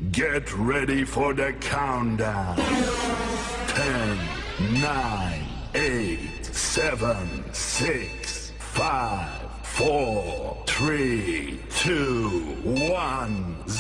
Get ready for the countdown. 10, 9, 8, 7, 6, 5, 4, 3, 2, 1, 0.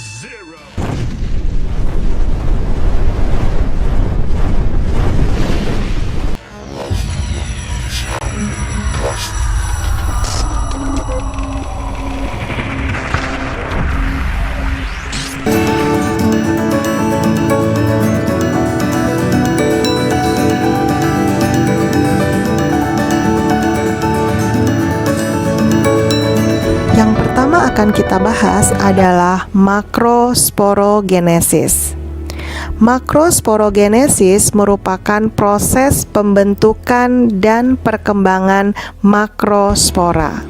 Yang pertama akan kita bahas adalah makrosporogenesis. Makrosporogenesis merupakan proses pembentukan dan perkembangan makrospora.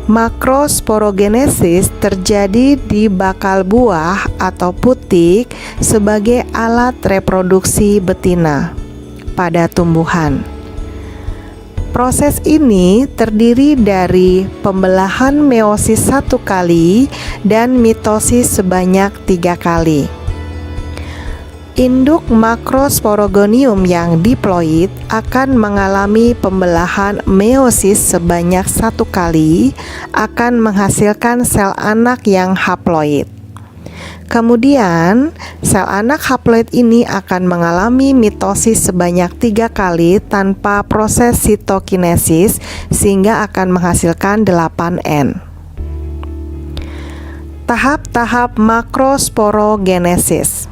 Makrosporogenesis terjadi di bakal buah atau putik sebagai alat reproduksi betina pada tumbuhan. Proses ini terdiri dari pembelahan meiosis 1 kali dan mitosis sebanyak 3 kali. Induk makrosporogonium yang diploid akan mengalami pembelahan meiosis sebanyak 1 kali, akan menghasilkan sel anak yang haploid. Kemudian, sel anak haploid ini akan mengalami mitosis sebanyak 3 kali tanpa proses sitokinesis sehingga akan menghasilkan 8N. Tahap-tahap makrosporogenesis.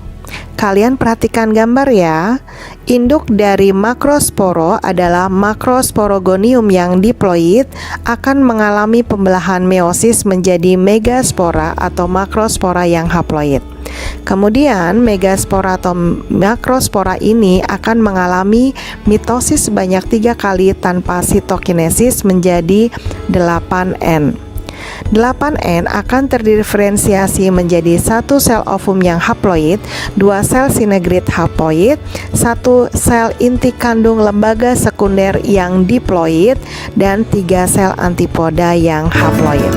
Kalian perhatikan gambar ya. Induk dari makrosporo adalah makrosporogonium yang diploid akan mengalami pembelahan meiosis menjadi megaspora atau makrospora yang haploid. Kemudian megaspora atau makrospora ini akan mengalami mitosis sebanyak 3 kali tanpa sitokinesis menjadi 8N. 8N akan terdiferensiasi menjadi 1 sel ovum yang haploid, 2 sel sinegrit haploid, 1 sel inti kandung lembaga sekunder yang diploid, dan 3 sel antipoda yang haploid.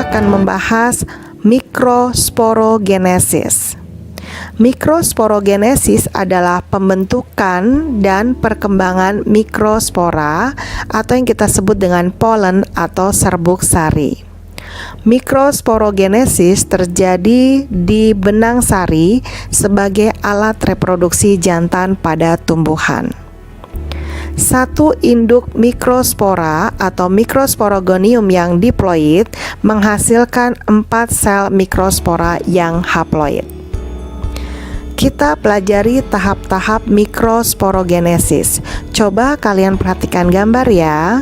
akan membahas mikrosporogenesis. Mikrosporogenesis adalah pembentukan dan perkembangan mikrospora atau yang kita sebut dengan polen atau serbuk sari. Mikrosporogenesis terjadi di benang sari sebagai alat reproduksi jantan pada tumbuhan. Satu induk mikrospora atau mikrosporogonium yang diploid menghasilkan 4 sel mikrospora yang haploid. Kita pelajari tahap-tahap mikrosporogenesis. Coba kalian perhatikan gambar ya.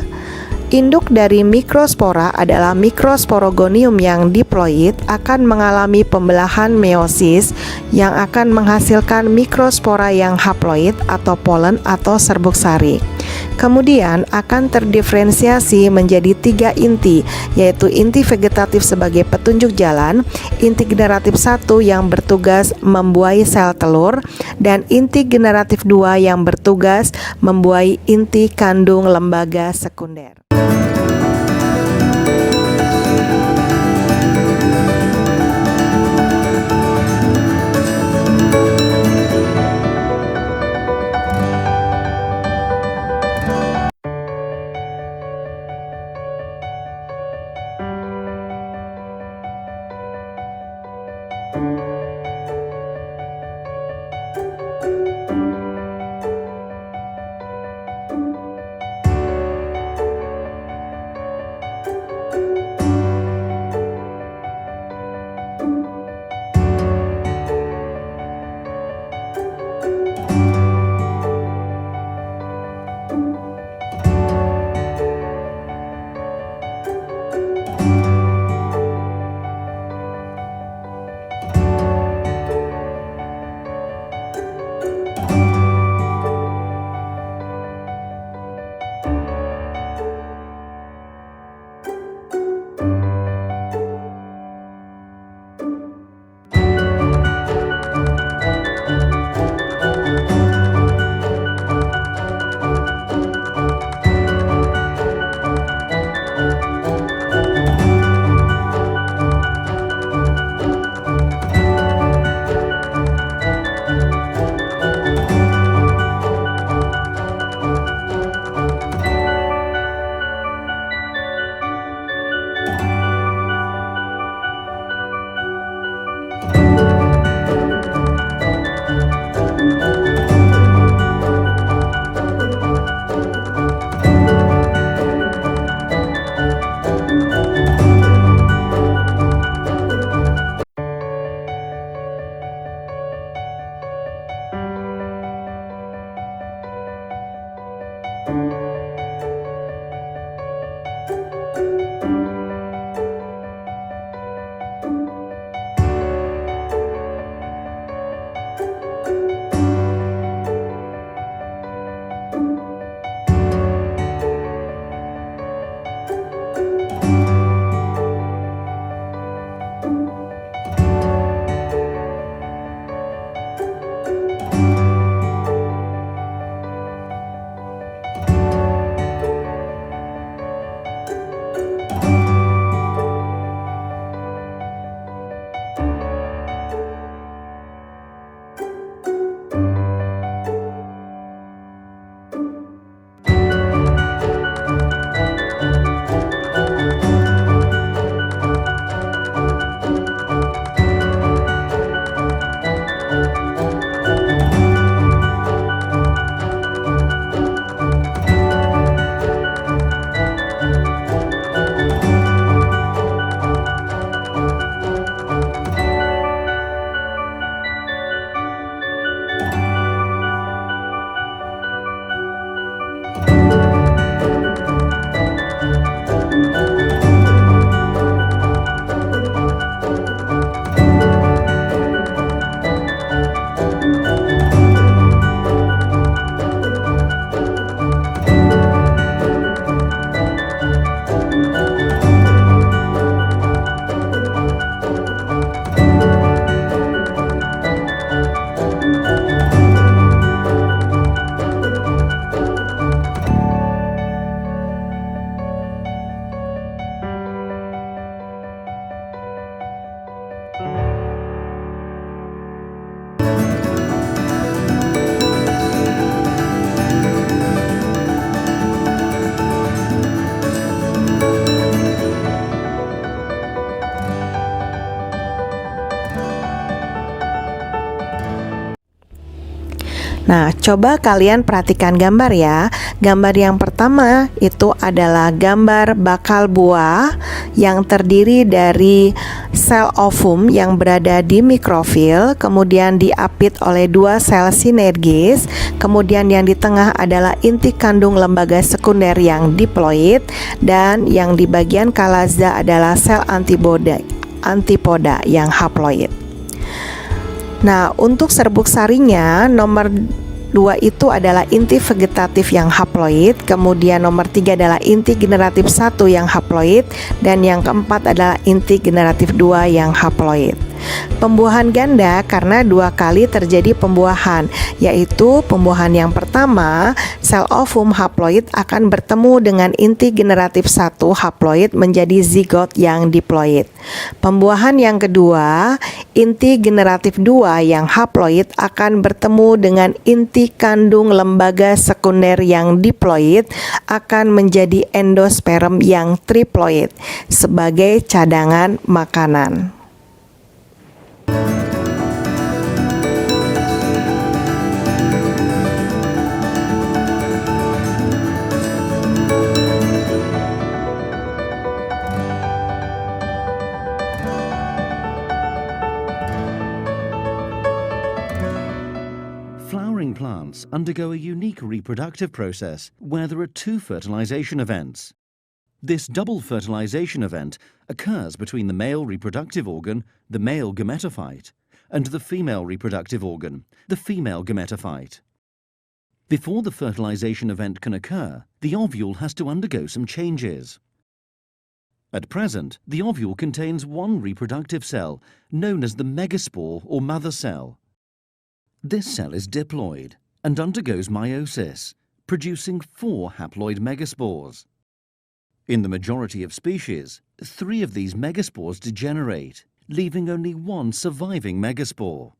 Induk dari mikrospora adalah mikrosporogonium yang diploid akan mengalami pembelahan meiosis yang akan menghasilkan mikrospora yang haploid atau polen atau serbuk sari. Kemudian akan terdiferensiasi menjadi 3 inti, yaitu inti vegetatif sebagai petunjuk jalan, inti generatif 1 yang bertugas membuai sel telur, dan inti generatif 2 yang bertugas membuai inti kandung lembaga sekunder. Coba kalian perhatikan gambar ya. Gambar yang pertama itu adalah gambar bakal buah yang terdiri dari sel ovum yang berada di mikrofil, kemudian diapit oleh dua sel sinergis, kemudian yang di tengah adalah inti kandung lembaga sekunder yang diploid, dan yang di bagian kalaza adalah sel antipoda yang haploid. Nah, untuk serbuk sarinya nomor 2 itu adalah inti vegetatif yang haploid, kemudian nomor 3 adalah inti generatif 1 yang haploid, dan yang keempat adalah inti generatif 2 yang haploid. Pembuahan ganda karena 2 kali terjadi pembuahan, yaitu pembuahan yang pertama, sel ovum haploid akan bertemu dengan inti generatif 1 haploid menjadi zigot yang diploid. Pembuahan yang kedua, inti generatif 2 yang haploid akan bertemu dengan inti kandung lembaga sekunder yang diploid akan menjadi endosperm yang triploid sebagai cadangan makanan. Flowering plants undergo a unique reproductive process where there are 2 fertilization events. This double fertilization event occurs between the male reproductive organ, the male gametophyte, and the female reproductive organ, the female gametophyte. Before the fertilization event can occur, the ovule has to undergo some changes. At present, the ovule contains one reproductive cell, known as the megaspore or mother cell. This cell is diploid and undergoes meiosis, producing 4 haploid megaspores. In the majority of species, 3 of these megaspores degenerate, leaving only 1 surviving megaspore.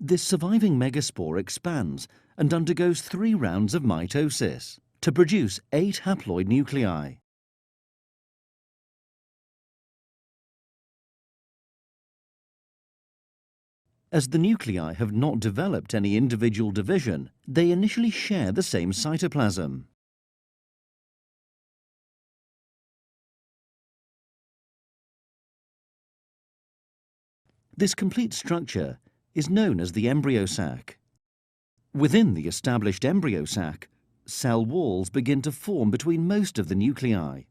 This surviving megaspore expands and undergoes 3 rounds of mitosis to produce 8 haploid nuclei. As the nuclei have not developed any individual division, they initially share the same cytoplasm. This complete structure is known as the embryo sac. Within the established embryo sac, cell walls begin to form between most of the nuclei.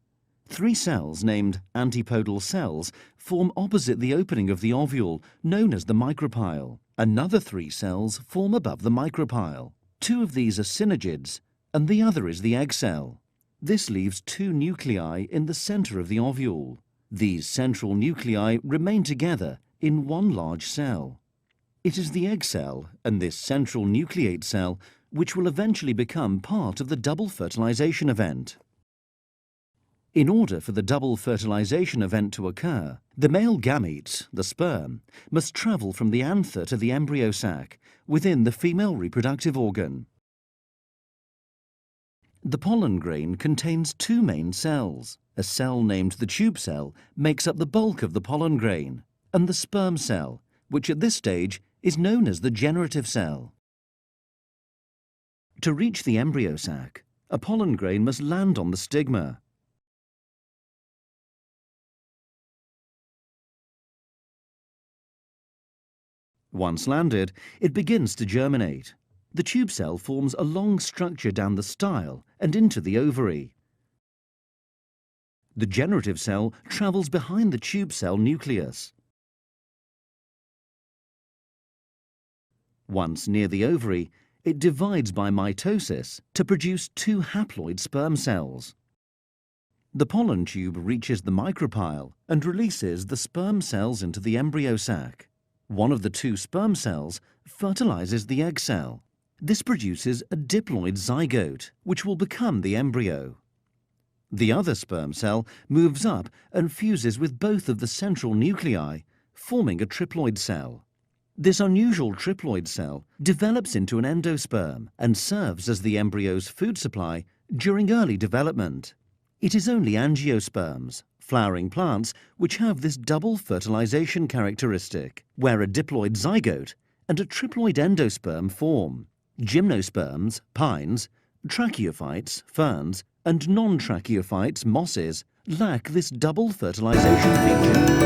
3 cells named antipodal cells form opposite the opening of the ovule, known as the micropyle. Another 3 cells form above the micropyle. 2 of these are synergids, and the other is the egg cell. This leaves 2 nuclei in the center of the ovule. These central nuclei remain together in one large cell. It is the egg cell and this central nucleate cell which will eventually become part of the double fertilization event. In order for the double fertilization event to occur, the male gamete, the sperm, must travel from the anther to the embryo sac within the female reproductive organ. The pollen grain contains 2 main cells. A cell named the tube cell makes up the bulk of the pollen grain, and the sperm cell, which at this stage is known as the generative cell. To reach the embryo sac, a pollen grain must land on the stigma. Once landed, it begins to germinate. The tube cell forms a long structure down the style and into the ovary. The generative cell travels behind the tube cell nucleus. Once near the ovary, it divides by mitosis to produce 2 haploid sperm cells. The pollen tube reaches the micropyle and releases the sperm cells into the embryo sac. One of the 2 sperm cells fertilizes the egg cell. This produces a diploid zygote, which will become the embryo. The other sperm cell moves up and fuses with both of the central nuclei, forming a triploid cell. This unusual triploid cell develops into an endosperm and serves as the embryo's food supply during early development. It is only angiosperms, flowering plants, which have this double fertilization characteristic, where a diploid zygote and a triploid endosperm form. Gymnosperms, pines, tracheophytes, ferns, and non-tracheophytes, mosses, lack this double fertilization feature.